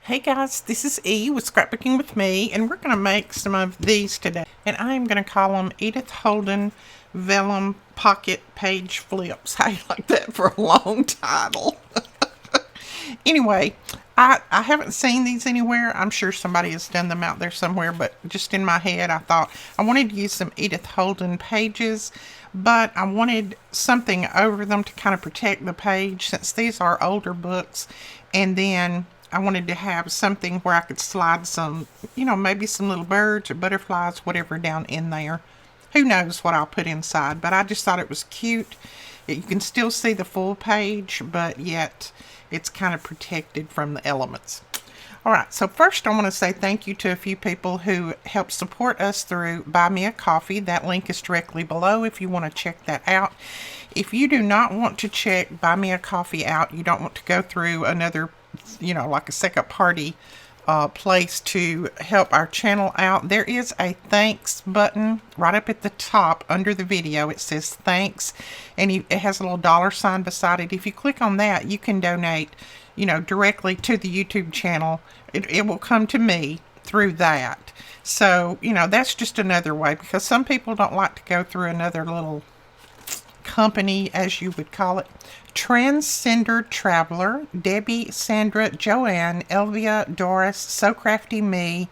Hey guys, this is E with Scrapbooking with Me, and we're going to make some of these today. And I am going to call them Edith Holden Vellum Pocket Page Flips. How you like that for a long title? Anyway, I haven't seen these anywhere. I'm sure somebody has done them out there somewhere, but just in my head I thought I wanted to use some Edith Holden pages, but I wanted something over them to kind of protect the page since these are older books. And then I wanted to have something where I could slide some, maybe some little birds or butterflies, whatever, down in there. Who knows what I'll put inside, but I just thought it was cute. You can still see the full page, but yet it's kind of protected from the elements. Alright, so first I want to say thank you to a few people who helped support us through Buy Me a Coffee. That link is directly below if you want to check that out. If you do not want to check Buy Me a Coffee out, you don't want to go through another, like a second party place to help our channel out, there is a thanks button right up at the top under the video. It says thanks, and it has a little dollar sign beside it. If you click on that, you can donate, directly to the YouTube channel. It will come to me through that. So, that's just another way, because some people don't like to go through another little company, as you would call it. Transcender Traveler, Debbie, Sandra, Joanne, Elvia, Doris, So Crafty Me,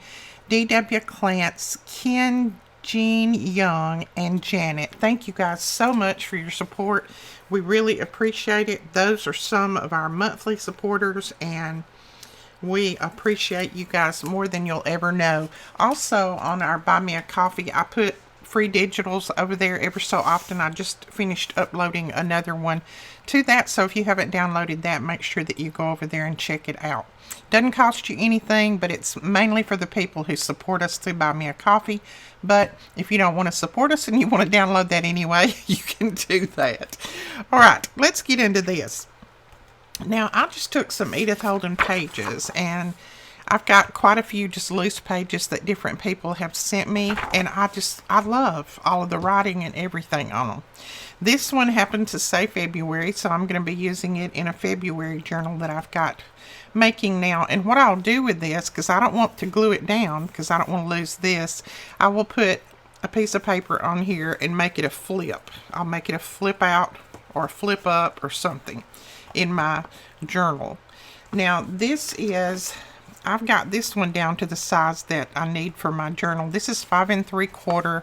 D.W. Clance, Ken, Jean Young, and Janet. Thank you guys so much for your support. We really appreciate it. Those are some of our monthly supporters, and we appreciate you guys more than you'll ever know. Also, on our Buy Me a Coffee, I put free digitals over there ever so often. I just finished uploading another one to that, so if you haven't downloaded that, make sure that you go over there and check it out. Doesn't cost you anything, but it's mainly for the people who support us through Buy Me a Coffee. But if you don't want to support us and you want to download that anyway, you can do that. Alright, let's get into this. Now, I just took some Edith Holden pages, and I've got quite a few just loose pages that different people have sent me, and I love all of the writing and everything on them. This one happened to say February, so I'm going to be using it in a February journal that I've got making now. And what I'll do with this, because I don't want to glue it down, because I don't want to lose this, I will put a piece of paper on here and make it a flip. I'll make it a flip out or a flip up or something in my journal. Now, I've got this one down to the size that I need for my journal. This is 5 3/4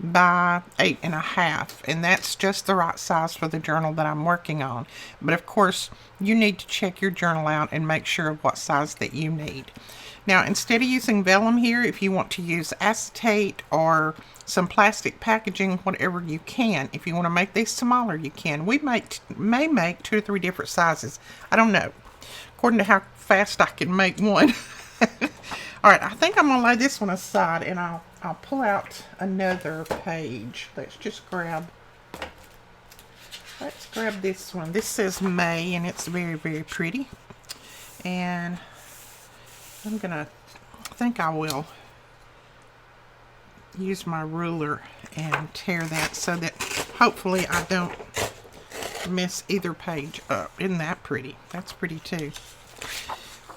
by 8 1/2, and that's just the right size for the journal that I'm working on. But of course, you need to check your journal out and make sure of what size that you need. Now, instead of using vellum here, if you want to use acetate or some plastic packaging, whatever you can. If you want to make these smaller, you can. We may make 2 or 3 different sizes. I don't know, according to how fast I can make one. Alright, I think I'm going to lay this one aside, and I'll pull out another page. Let's grab this one. This says May, and it's very, very pretty. And I think I will use my ruler and tear that so that hopefully I don't mess either page up. Isn't that pretty? That's pretty too.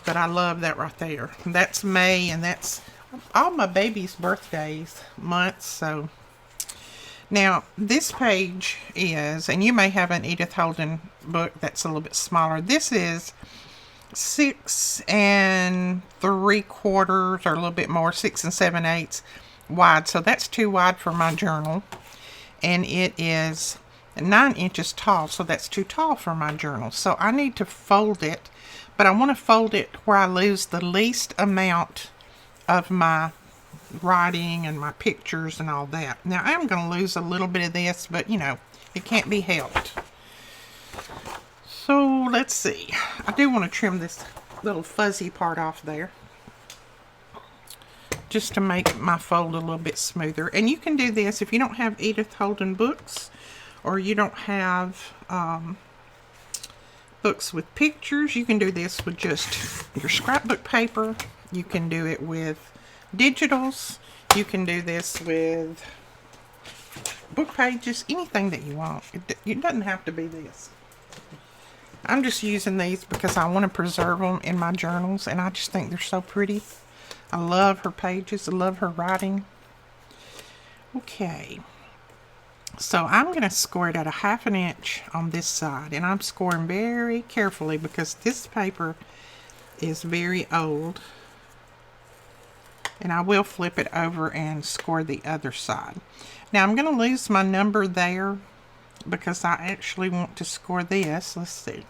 But I love that right there. That's May, and that's all my baby's birthdays months. So now this page is, and you may have an Edith Holden book that's a little bit smaller. This is 6 3/4 or a little bit more, 6 7/8 wide. So that's too wide for my journal, and it is 9 inches tall, so that's too tall for my journal. So I need to fold it, but I want to fold it where I lose the least amount of my writing and my pictures and all that. Now, I am going to lose a little bit of this, but it can't be helped. So let's see. I do want to trim this little fuzzy part off there, just to make my fold a little bit smoother. And you can do this if you don't have Edith Holden books, or you don't have books with pictures. You can do this with just your scrapbook paper. You can do it with digitals. You can do this with book pages, anything that you want. It doesn't have to be this. I'm just using these because I want to preserve them in my journals, and I just think they're so pretty. I love her pages. I love her writing. Okay. So I'm going to score it at 1/2 inch on this side, and I'm scoring very carefully because this paper is very old, and I will flip it over and score the other side. Now I'm going to lose my number there because I actually want to score this. Let's see.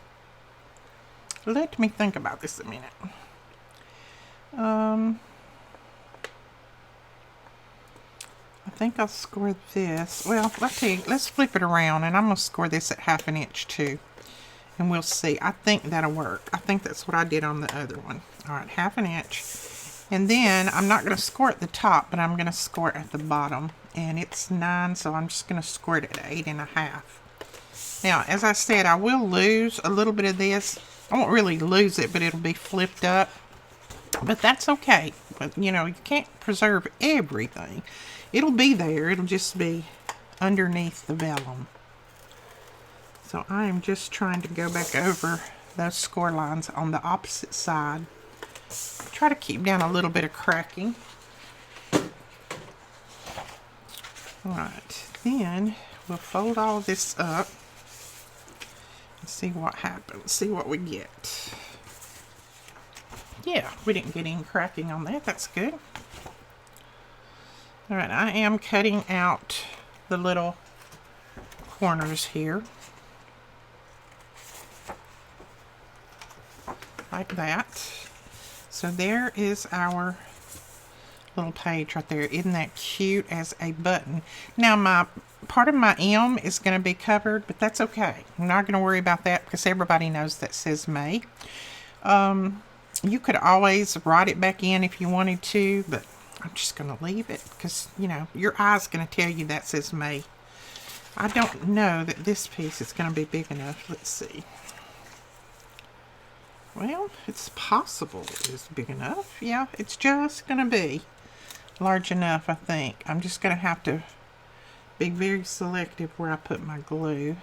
Let me think about this a minute. I think I'll score this. Well, let's flip it around, and I'm going to score this at 1/2 inch too. And we'll see. I think that'll work. I think that's what I did on the other one. All right, 1/2 inch. And then I'm not going to score at the top, but I'm going to score it at the bottom. And it's 9, so I'm just going to score it at 8.5. Now, as I said, I will lose a little bit of this. I won't really lose it, but it'll be flipped up. But that's okay. But, you know, you can't preserve everything. It'll be there. It'll just be underneath the vellum. So I am just trying to go back over those score lines on the opposite side. Try to keep down a little bit of cracking. Alright, then we'll fold all this up and see what happens. See what we get. Yeah, we didn't get any cracking on that. That's good. Alright, I am cutting out the little corners here. Like that. So there is our little page right there. Isn't that cute as a button? Now my part of my M is going to be covered, but that's okay. I'm not going to worry about that because everybody knows that says May. You could always write it back in if you wanted to, but I'm just going to leave it because, you know, your eye's going to tell you that says May. I don't know that this piece is going to be big enough. Let's see. Well, it's possible it's big enough. Yeah, it's just going to be large enough, I think. I'm just going to have to be very selective where I put my glue.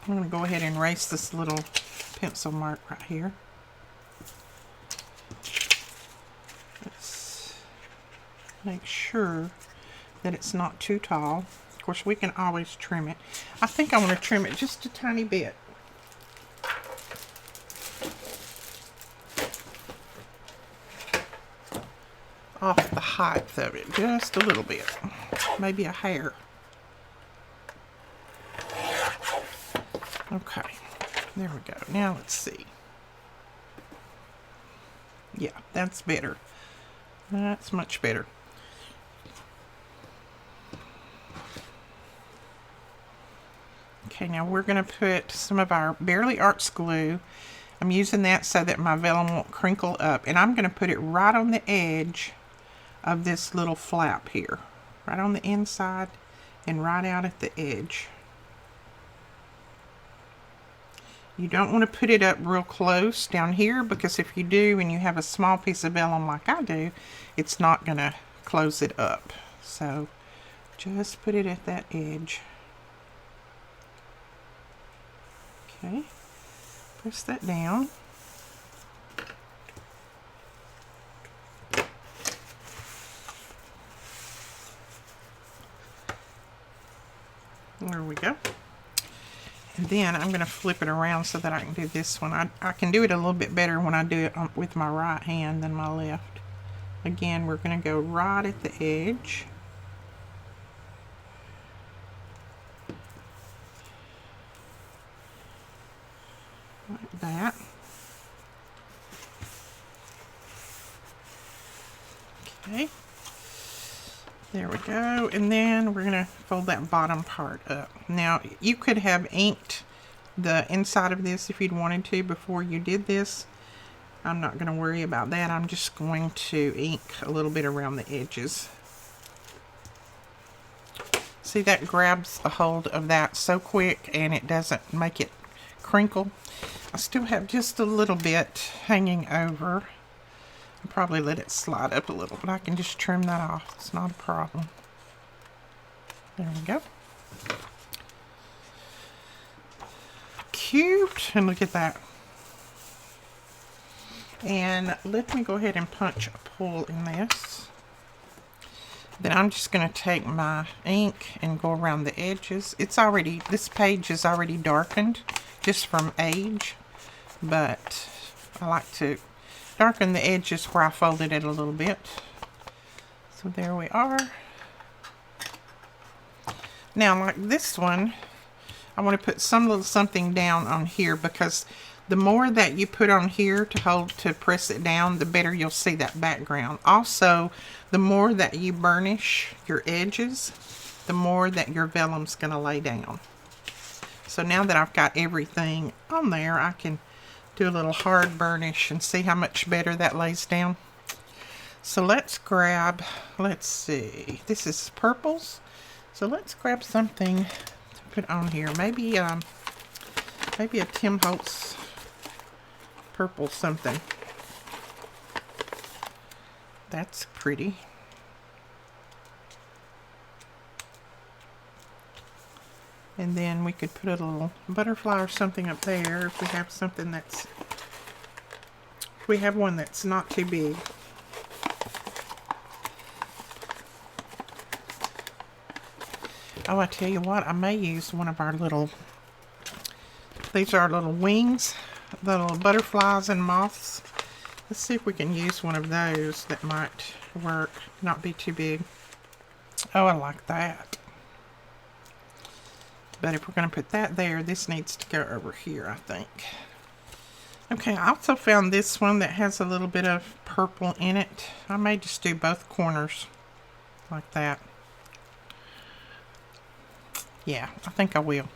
I'm going to go ahead and erase this little pencil mark right here. Let's make sure that it's not too tall. Of course, we can always trim it. I think I want to trim it just a tiny bit. Off the height of it, just a little bit, maybe a hair. Okay, there we go. Now let's see. Yeah, that's better. That's much better. Okay, now we're going to put some of our Bearly Arts glue. I'm using that so that my vellum won't crinkle up, and I'm going to put it right on the edge of this little flap here, right on the inside and right out at the edge. You don't want to put it up real close down here because if you do and you have a small piece of vellum like I do, it's not going to close it up. So just put it at that edge. Okay, press that down. There we go. And then I'm going to flip it around so that I can do this one. I can do it a little bit better when I do it with my right hand than my left. Again, we're going to go right at the edge. Like that. Okay. There we go, and then we're going to fold that bottom part up. Now, you could have inked the inside of this if you'd wanted to before you did this. I'm not going to worry about that. I'm just going to ink a little bit around the edges. See, that grabs a hold of that so quick, and it doesn't make it crinkle. I still have just a little bit hanging over. I'll probably let it slide up a little, but I can just trim that off. It's not a problem. There we go. cute? And look at that. And let me go ahead and punch a pull in this. Then I'm just going to take my ink and go around the edges. This page is already darkened just from age, but I like to darken the edges where I folded it a little bit. So there we are. Now, like this one, I want to put some little something down on here, because the more that you put on here to press it down, the better you'll see that background. Also, the more that you burnish your edges, the more that your vellum's going to lay down. So now that I've got everything on there, I can do a little hard burnish and see how much better that lays down. So let's see, this is purples. So let's grab something to put on here. Maybe a Tim Holtz purple something. That's pretty. And then we could put a little butterfly or something up there if we have something if we have one that's not too big. Oh, I tell you what, I may use one of our these are our little wings, the little butterflies and moths. Let's see if we can use one of those that might work, not be too big. Oh, I like that. But if we're going to put that there, this needs to go over here, I think. Okay, I also found this one that has a little bit of purple in it. I may just do both corners like that. Yeah, I think I will.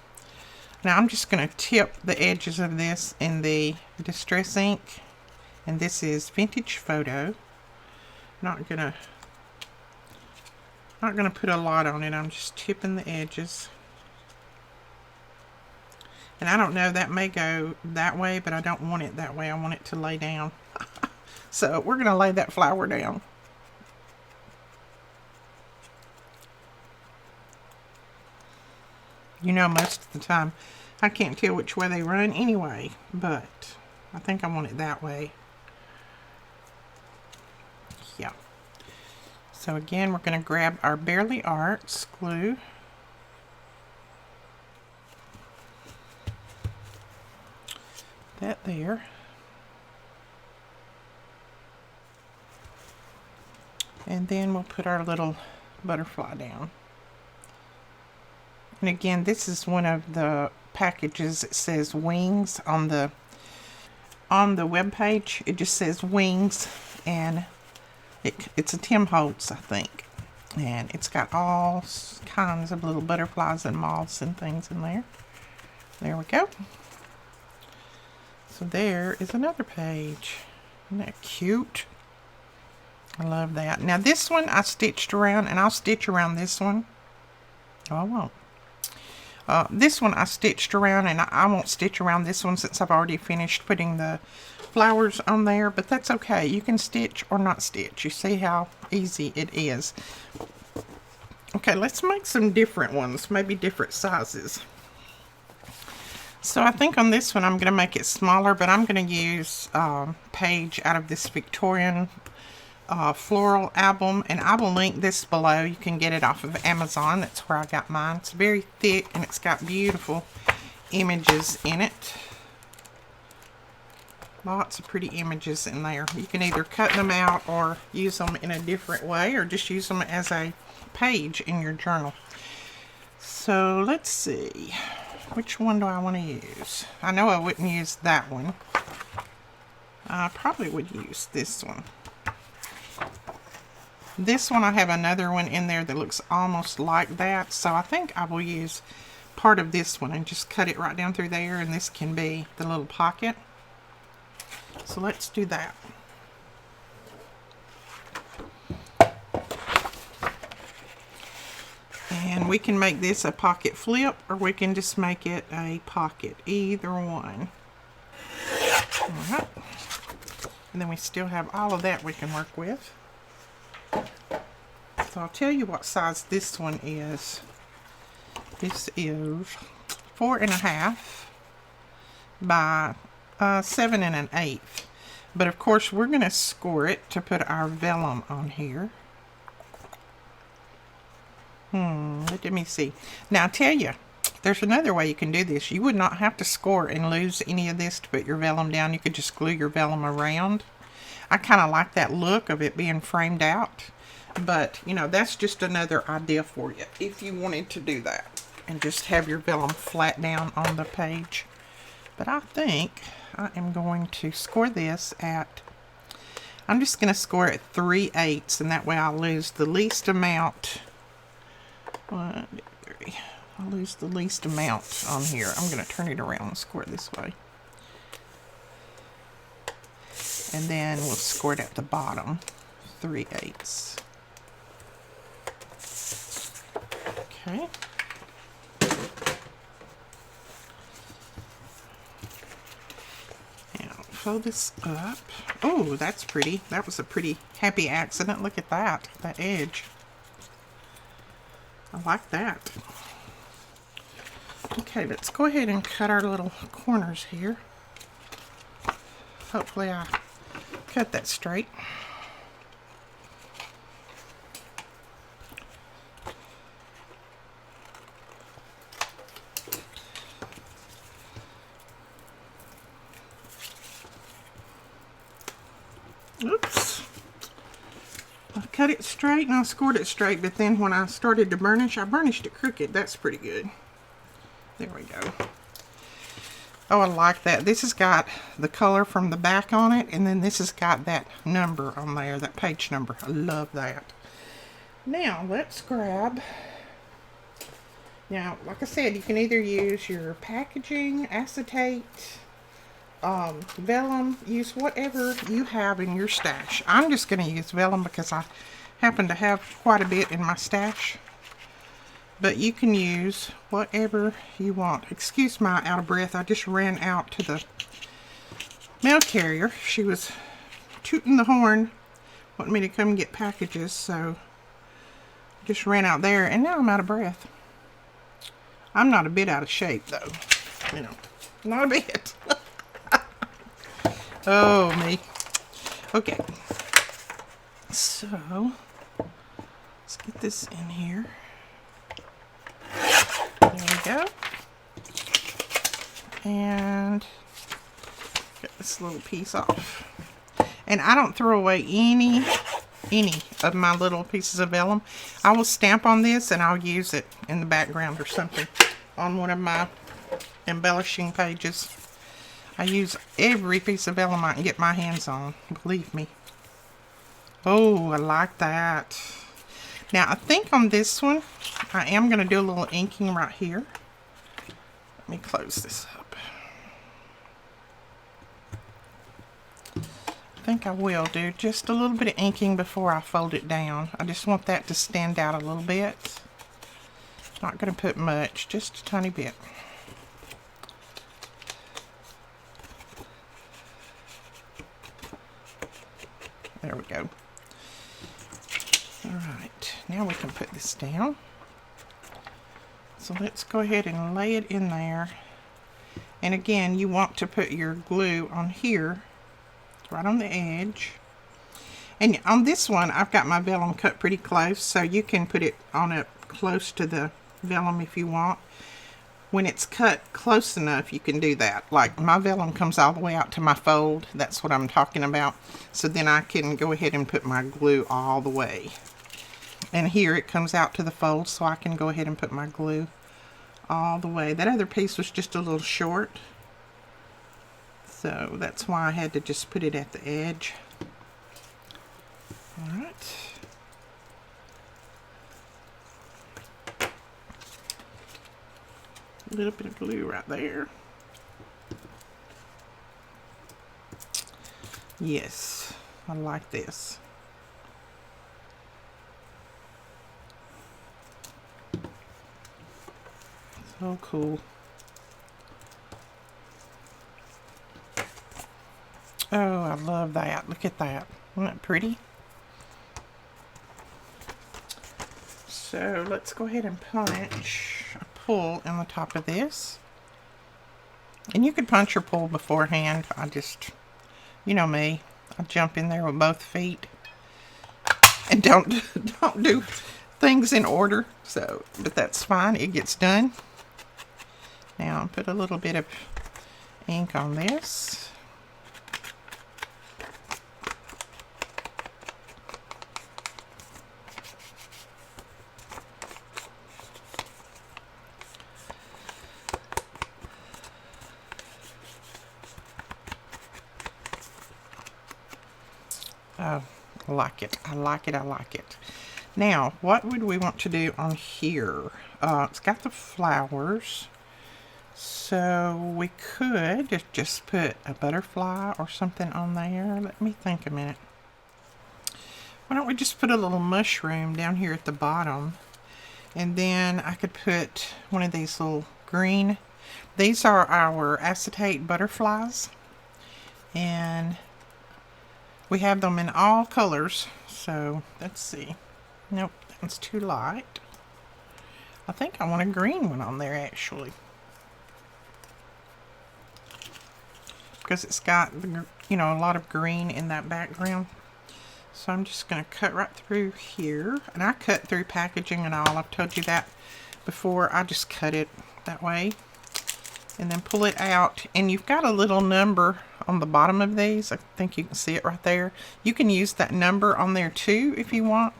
Now I'm just going to tip the edges of this in the Distress ink. And this is Vintage Photo. Not gonna put a lot on it. I'm just tipping the edges. And I don't know, that may go that way, but I don't want it that way. I want it to lay down. So we're going to lay that flower down. You know, most of the time I can't tell which way they run anyway, but I think I want it that way. Yeah. So again, we're going to grab our Bearly Arts glue. That there. And then we'll put our little butterfly down. And again, this is one of the packages that says wings on the web page. It just says wings, and it's a Tim Holtz, I think. And it's got all kinds of little butterflies and moths and things in there. There we go. So there is another page. Isn't that cute? I love that. Now this one I stitched around, and I'll stitch around this one. Oh, I won't. This one I stitched around, and I won't stitch around this one since I've already finished putting the flowers on there, but that's okay. You can stitch or not stitch. You see how easy it is. Okay, let's make some different ones, maybe different sizes. So I think on this one I'm going to make it smaller, but I'm going to use page out of this Victorian floral album, and I will link this below. You can get it off of Amazon. That's where I got mine. It's very thick, and it's got beautiful images in it. Lots of pretty images in there. You can either cut them out or use them in a different way, or just use them as a page in your journal. So let's see, which one do I want to use? I know I wouldn't use that one. I probably would use this one. This one, I have another one in there that looks almost like that, so I think I will use part of this one and just cut it right down through there, and this can be the little pocket. So let's do that. And we can make this a pocket flip, or we can just make it a pocket, either one. Alright. And then we still have all of that we can work with. So I'll tell you what size this one is. This is 4.5. by 7 1/8. But of course we're going to score it to put our vellum on here. Let me see. Now I tell you, there's another way you can do this. You would not have to score and lose any of this to put your vellum down. You could just glue your vellum around. I kind of like that look of it being framed out. But, you know, that's just another idea for you if you wanted to do that. And just have your vellum flat down on the page. But I think I am going to score this at, I'm just going to score at 3/8, and that way I'll lose the least amount. 1, 2, 3. I'll lose the least amount on here. I'm going to turn it around and score it this way. And then we'll score it at the bottom, 3/8. Okay. Now fold this up. Oh, that's pretty. That was a pretty happy accident. Look at that, that edge. I like that. Okay, let's go ahead and cut our little corners here. Hopefully I cut that straight. Oops. I cut it straight and I scored it straight, but then when I started to burnish, I burnished it crooked. That's pretty good. There we go. Oh, I like that. This has got the color from the back on it, and then this has got that number on there, that page number. I love that. Now, let's grab... Now, like I said, you can either use your packaging, acetate, vellum, use whatever you have in your stash. I'm just going to use vellum because I happen to have quite a bit in my stash. But you can use whatever you want. Excuse my out of breath. I just ran out to the mail carrier. She was tooting the horn, wanting me to come get packages, so just ran out there, and now I'm out of breath. I'm not a bit out of shape, though. You know, not a bit. Oh, me. Okay. So, let's get this in here. There we go. And get this little piece off. And I don't throw away any of my little pieces of vellum. I will stamp on this and I'll use it in the background or something on one of my embellishing pages. I use every piece of vellum I can get my hands on, believe me. Oh, I like that. Now, I think on this one, I am going to do a little inking right here. Let me close this up. I think I will do just a little bit of inking before I fold it down. I just want that to stand out a little bit. Not going to put much, just a tiny bit. There we go. Alright, now we can put this down. So let's go ahead and lay it in there. And again, you want to put your glue on here, right on the edge. And on this one, I've got my vellum cut pretty close, so you can put it on it close to the vellum if you want. When it's cut close enough, you can do that. Like my vellum comes all the way out to my fold. That's what I'm talking about. So then I can go ahead and put my glue all the way. And here it comes out to the fold, so I can go ahead and put my glue all the way. That other piece was just a little short, so that's why I had to just put it at the edge. Alright. A little bit of glue right there. Yes, I like this. So cool. Oh, I love that. Look at that. Isn't that pretty? So let's go ahead and punch a pull in the top of this. And you could punch or pull beforehand. I just, you know me, I jump in there with both feet and don't do things in order. So, but that's fine. It gets done. Now I'll put a little bit of ink on this. Oh, I like it. I like it. I like it. Now, what would we want to do on here? It's got the flowers. So we could just put a butterfly or something on there. Let me think a minute. Why don't we just put a little mushroom down here at the bottom? And then I could put one of these little green. These are our acetate butterflies. And we have them in all colors. So let's see. Nope, that's too light. I think I want a green one on there actually. Because it's got, you know, a lot of green in that background. So I'm just going to cut right through here. And I cut through packaging and all. I've told you that before. I just cut it that way. And then pull it out. And you've got a little number on the bottom of these. I think you can see it right there. You can use that number on there too if you want.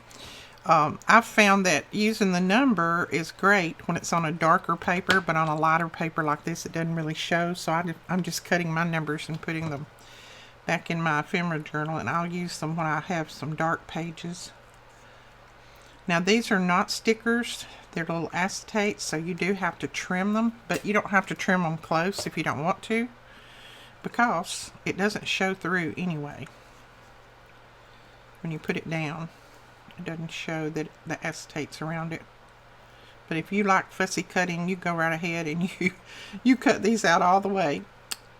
I've found that using the number is great when it's on a darker paper, but on a lighter paper like this it doesn't really show. So I'm just cutting my numbers and putting them back in my ephemera journal, and I'll use them when I have some dark pages. Now these are not stickers, they're little acetates, so you do have to trim them, but you don't have to trim them close if you don't want to, because it doesn't show through anyway. When you put it down, it doesn't show that the acetates around it. But if you like fussy cutting, you go right ahead and you cut these out all the way.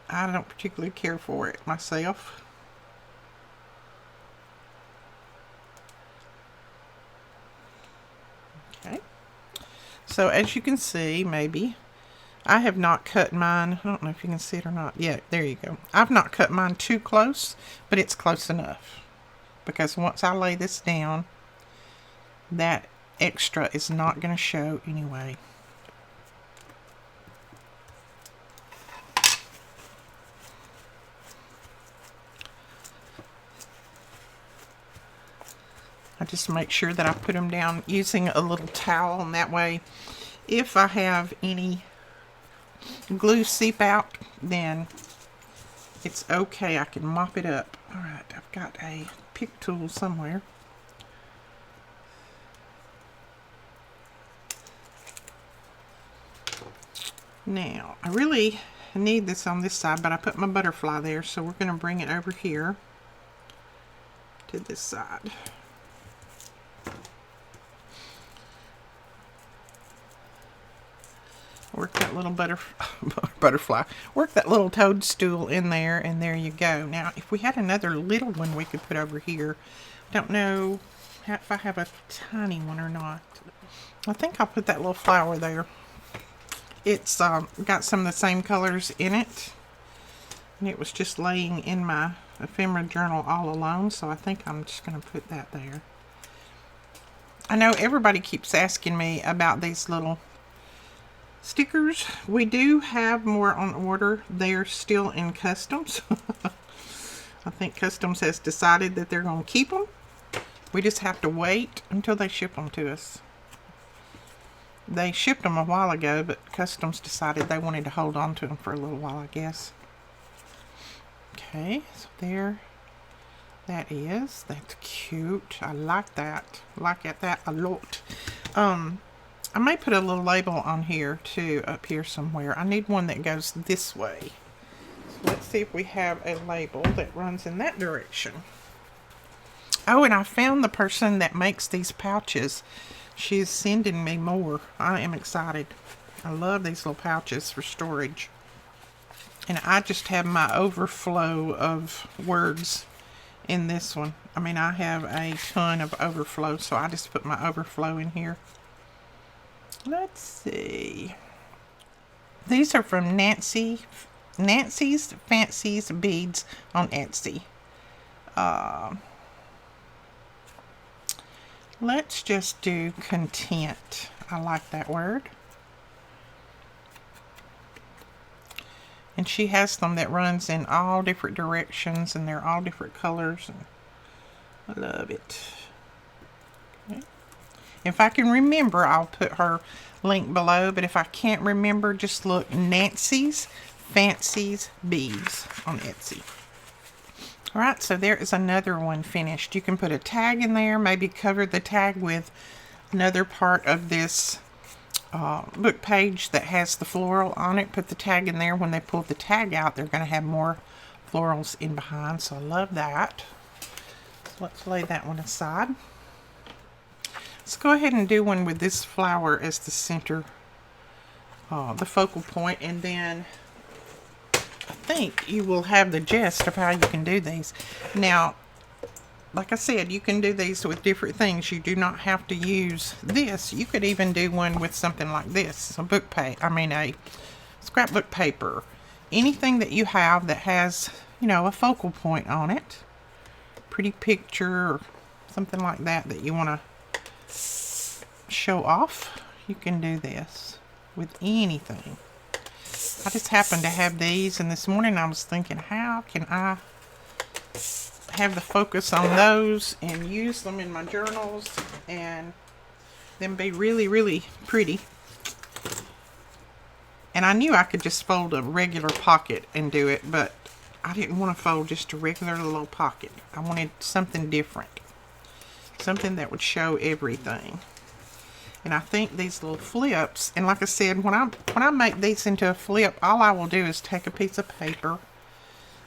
I don't particularly care for it myself. Okay. So as you can see, maybe, I have not cut mine. I don't know if you can see it or not. Yeah, there you go. I've not cut mine too close, but it's close enough. Because once I lay this down, that extra is not going to show anyway. I just make sure that I put them down using a little towel, and that way if I have any glue seep out, then it's okay. I can mop it up. Alright, I've got a pick tool somewhere. Now, I really need this on this side, but I put my butterfly there, so we're going to bring it over here to this side. Work that little butterfly. Work that little toadstool in there, and there you go. Now, if we had another little one we could put over here, I don't know if I have a tiny one or not. I think I'll put that little flower there. It's got some of the same colors in it, and it was just laying in my ephemera journal all alone, so I think I'm just going to put that there. I know everybody keeps asking me about these little stickers. We do have more on order. They're still in customs. I think customs has decided that they're going to keep them. We just have to wait until they ship them to us. They shipped them a while ago, but customs decided they wanted to hold on to them for a little while, I guess. Okay, so there that is. That's cute. I like that. I like that a lot. I may put a little label on here too, up here somewhere. I need one that goes this way. So let's see if we have a label that runs in that direction. Oh, and I found the person that makes these pouches. She's sending me more. I am excited. I love these little pouches for storage. And I just have my overflow of words in this one. I mean, I have a ton of overflow, so I just put my overflow in here. Let's see. These are from Nancy Nancy's Fancies Beads on Etsy. Let's just do content. I like that word. And she has them that runs in all different directions, and they're all different colors. And I love it. Okay. If I can remember, I'll put her link below. But if I can't remember, just look Nancy's Fancies Beads on Etsy. Alright, so there is another one finished. You can put a tag in there, maybe cover the tag with another part of this book page that has the floral on it. Put the tag in there. When they pull the tag out, they're going to have more florals in behind, so I love that. So let's lay that one aside. Let's go ahead and do one with this flower as the center, the focal point, and then I think you will have the gist of how you can do these. Now, like I said, you can do these with different things. You do not have to use this. You could even do one with something like this, a scrapbook paper. Anything that you have that has, a focal point on it. Pretty picture or something like that you want to show off. You can do this with anything. I just happen to have these, and this morning I was thinking, how can I have the focus on those and use them in my journals and then be really, really pretty. And I knew I could just fold a regular pocket and do it, but I didn't want to fold just a regular little pocket. I wanted something different, something that would show everything. And I think these little flips, and like I said, when I make these into a flip, all I will do is take a piece of paper.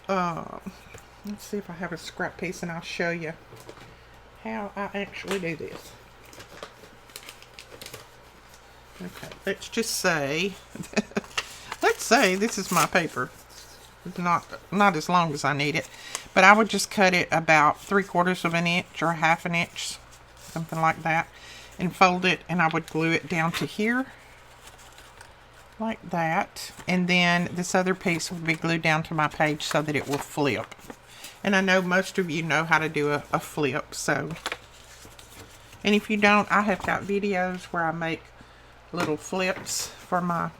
Let's see if I have a scrap piece, and I'll show you how I actually do this. Okay, let's just say, let's say this is my paper. It's not as long as I need it, but I would just cut it about 3/4 of an inch or 1/2 an inch, something like that, and fold it, and I would glue it down to here, like that, and then this other piece would be glued down to my page so that it will flip. And I know most of you know how to do a flip, so, and if you don't, I have got videos where I make little flips for my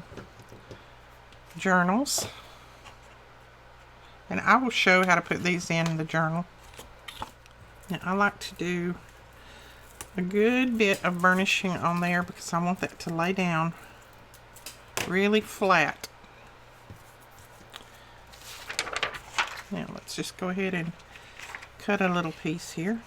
journals, and I will show how to put these in the journal. Now, I like to do a good bit of burnishing on there because I want that to lay down really flat. Now let's just go ahead and cut a little piece here.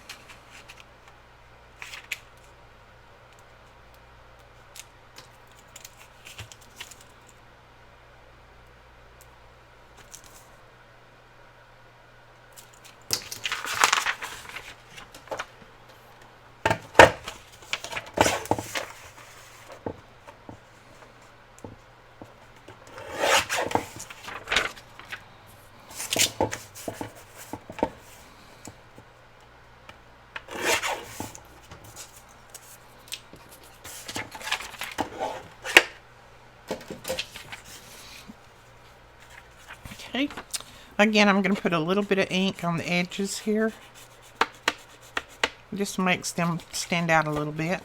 Okay, again, I'm going to put a little bit of ink on the edges here. It just makes them stand out a little bit.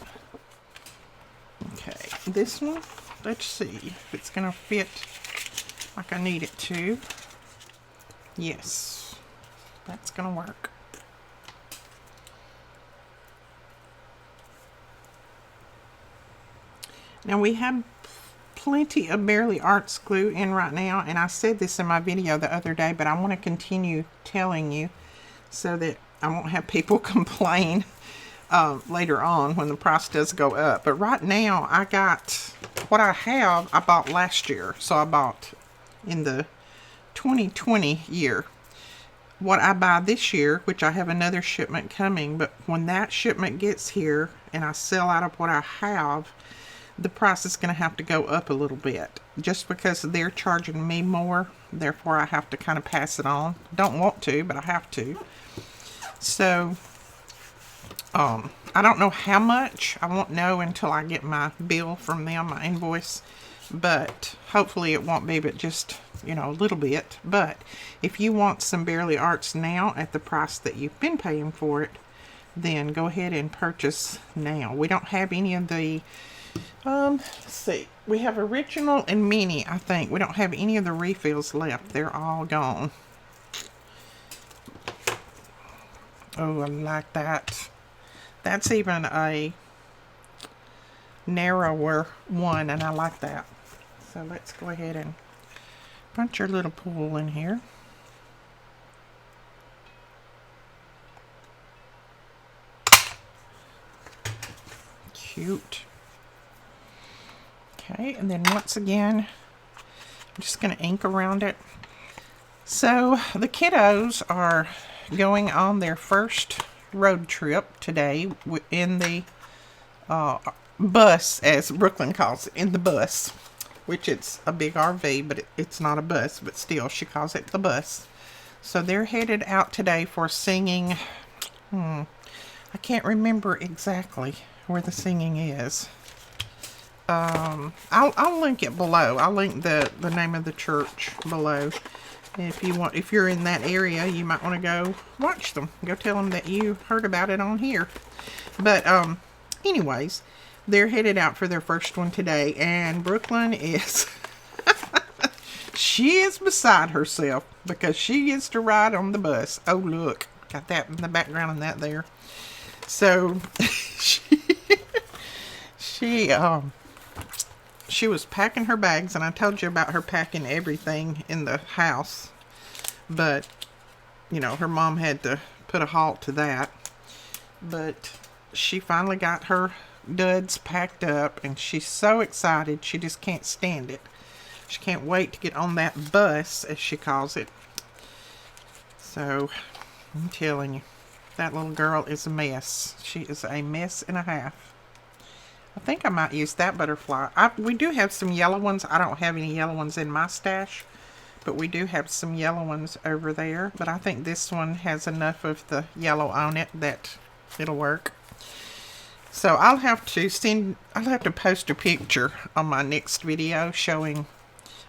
Okay, this one, let's see if it's going to fit like I need it to. Yes, that's going to work. Now we have plenty of Barely Arts glue in right now, and I said this in my video the other day, but I want to continue telling you so that I won't have people complain later on when the price does go up. But right now, I got what I have, I bought last year, so I bought in the 2020 year. What I buy this year, which I have another shipment coming, but when that shipment gets here and I sell out of what I have, the price is going to have to go up a little bit just because they're charging me more. Therefore, I have to kind of pass it on. Don't want to, but I have to. So, I don't know how much. I won't know until I get my bill from them, my invoice. but hopefully it won't be but just, you know, a little bit. But if you want some Barely Arts now at the price that you've been paying for it, then go ahead and purchase now. We don't have any of the let's see, we have original and mini. I think we don't have any of the refills left. They're all gone. Oh, I like that. That's even a narrower one, and I like that. So let's go ahead and punch your little pool in here. Cute. Okay, and then once again, I'm just going to ink around it. So the kiddos are going on their first road trip today in the bus, as Brooklyn calls it, in the bus, which it's a big RV, but it's not a bus, but still she calls it the bus. So they're headed out today for singing. I can't remember exactly where the singing is. I'll link it below. I'll link the name of the church below. If you're in that area, you might want to go watch them. Go tell them that you heard about it on here. But anyways, they're headed out for their first one today, and Brooklyn is she is beside herself because she gets to ride on the bus. Oh, look, got that in the background and that there. So she was packing her bags, and I told you about her packing everything in the house, but you know, her mom had to put a halt to that. But she finally got her duds packed up, and she's so excited. She just can't stand it. She can't wait to get on that bus, as she calls it. So I'm telling you, that little girl is a mess. She is a mess and a half. I think I might use that butterfly. We do have some yellow ones. I don't have any yellow ones in my stash, but we do have some yellow ones over there. But I think this one has enough of the yellow on it that it'll work. So I'll have to post a picture on my next video showing.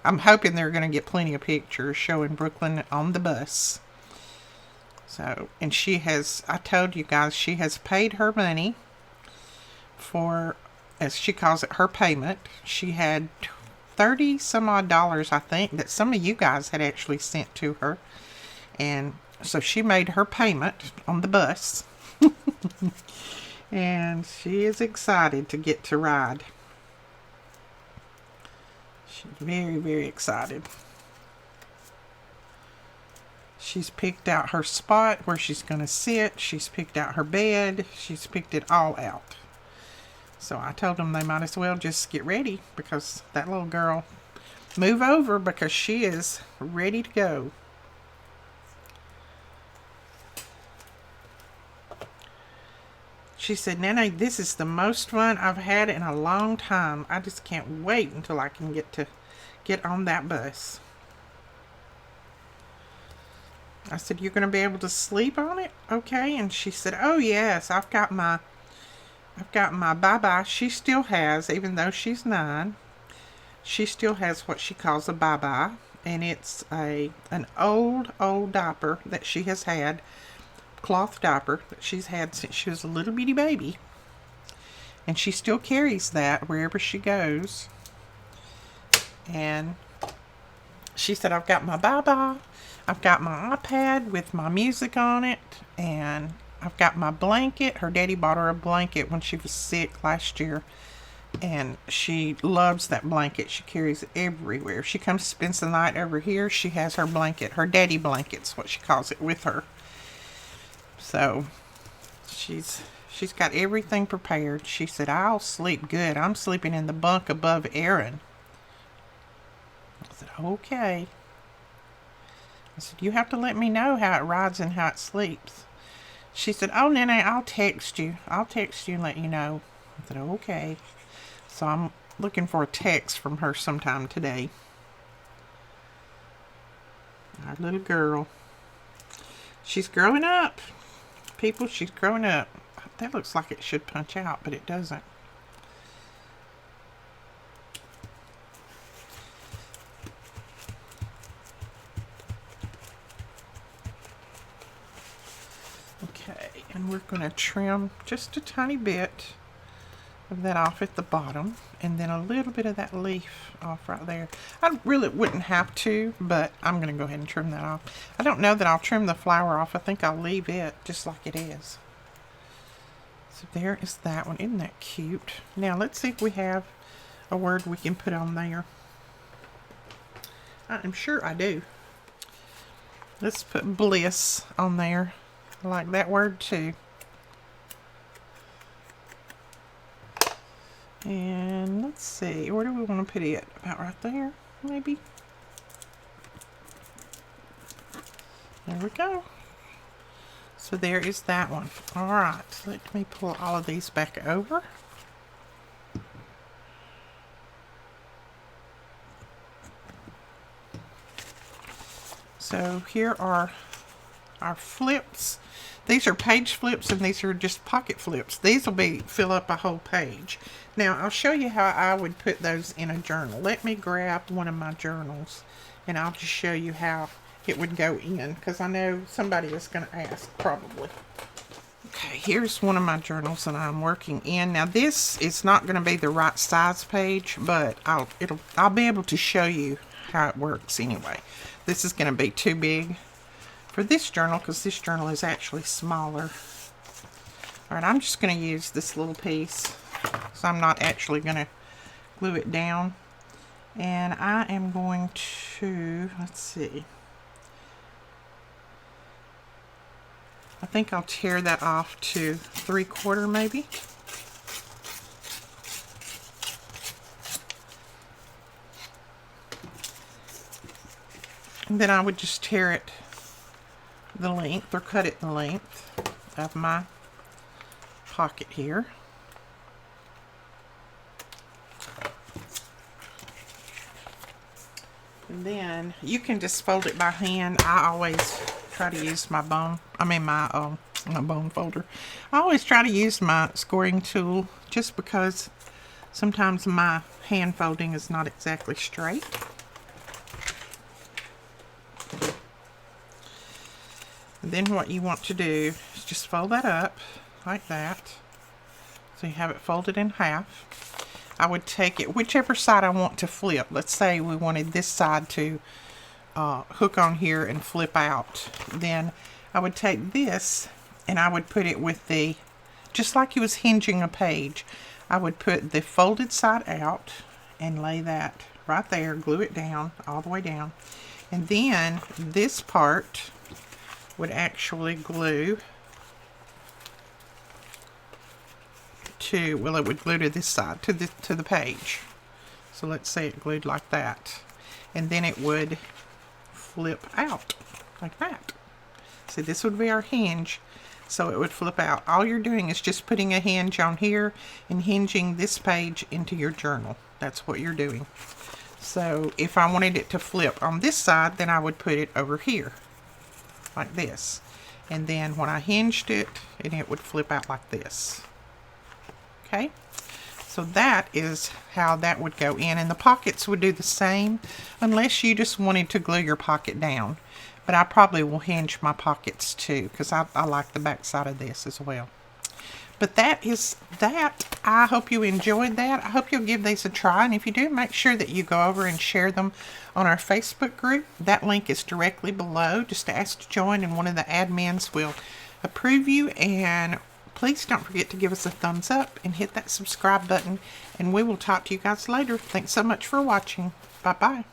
I'm hoping they're going to get plenty of pictures showing Brooklyn on the bus. So, and I told you guys, she has paid her money for, as she calls it, her payment. She had 30 some odd dollars, I think, that some of you guys had actually sent to her. And so she made her payment on the bus. And she is excited to get to ride. She's very, very excited. She's picked out her spot where she's going to sit. She's picked out her bed. She's picked it all out. So I told them they might as well just get ready, because that little girl, move over, because she is ready to go. She said, "Nana, this is the most fun I've had in a long time. I just can't wait until I can get on that bus." I said, "You're going to be able to sleep on it? Okay." And she said, "Oh yes, I've got my bye-bye." She still has, even though she's 9, she still has what she calls a bye-bye. And it's an old diaper that she has had, cloth diaper that she's had since she was a little bitty baby. And she still carries that wherever she goes. And she said, "I've got my bye-bye. I've got my iPad with my music on it, and I've got my blanket." Her daddy bought her a blanket when she was sick last year, and she loves that blanket. She carries it everywhere. She comes, spends the night over here. She has her blanket, her daddy blanket's what she calls it, with her. So she's got everything prepared. She said, "I'll sleep good. I'm sleeping in the bunk above Aaron." I said, "Okay." I said, "You have to let me know how it rides and how it sleeps." She said, "Oh, Nene, I'll text you. I'll text you and let you know." I said, "Okay." So I'm looking for a text from her sometime today. Our little girl. She's growing up. People, she's growing up. That looks like it should punch out, but it doesn't. And we're going to trim just a tiny bit of that off at the bottom, and then a little bit of that leaf off right there. I really wouldn't have to, but I'm going to go ahead and trim that off. I don't know that I'll trim the flower off. I think I'll leave it just like it is. So there is that one. Isn't that cute? Now let's see if we have a word we can put on there. I'm sure I do. Let's put bliss on there. I like that word too. And let's see, where do we want to put it? About right there, maybe? There we go. So there is that one. Alright, let me pull all of these back over. So here are our flips. These are page flips and these are just pocket flips. These will fill up a whole page. Now I'll show you how I would put those in a journal. Let me grab one of my journals and I'll just show you how it would go in, because I know somebody is going to ask probably. Okay, here's one of my journals that I'm working in. Now this is not going to be the right size page, but I'll be able to show you how it works anyway. This is going to be too big for this journal because this journal is actually smaller. Alright, I'm just going to use this little piece, so I'm not actually going to glue it down. And I am going to, let's see, I think I'll tear that off to 3/4 maybe. And then I would just tear it the length, or cut it the length of my pocket here. And then you can just fold it by hand. I always try to use my bone folder. I always try to use my scoring tool just because sometimes my hand folding is not exactly straight. And then what you want to do is just fold that up like that. So you have it folded in half. I would take it whichever side I want to flip. Let's say we wanted this side to hook on here and flip out. Then I would take this and I would put it with the, just like you was hinging a page, I would put the folded side out and lay that right there, glue it down, all the way down. And then this part would actually glue to, well, it would glue to this side, to the page. So let's say it glued like that. And then it would flip out like that. See, this would be our hinge, so it would flip out. All you're doing is just putting a hinge on here and hinging this page into your journal. That's what you're doing. So if I wanted it to flip on this side, then I would put it over here like this. And then when I hinged it, and it would flip out like this. Okay? So that is how that would go in. And the pockets would do the same, unless you just wanted to glue your pocket down. But I probably will hinge my pockets too, because I like the back side of this as well. But that is that. I hope you enjoyed that. I hope you'll give these a try. And if you do, make sure that you go over and share them on our Facebook group. That link is directly below. Just ask to join and one of the admins will approve you. And please don't forget to give us a thumbs up and hit that subscribe button. And we will talk to you guys later. Thanks so much for watching. Bye-bye.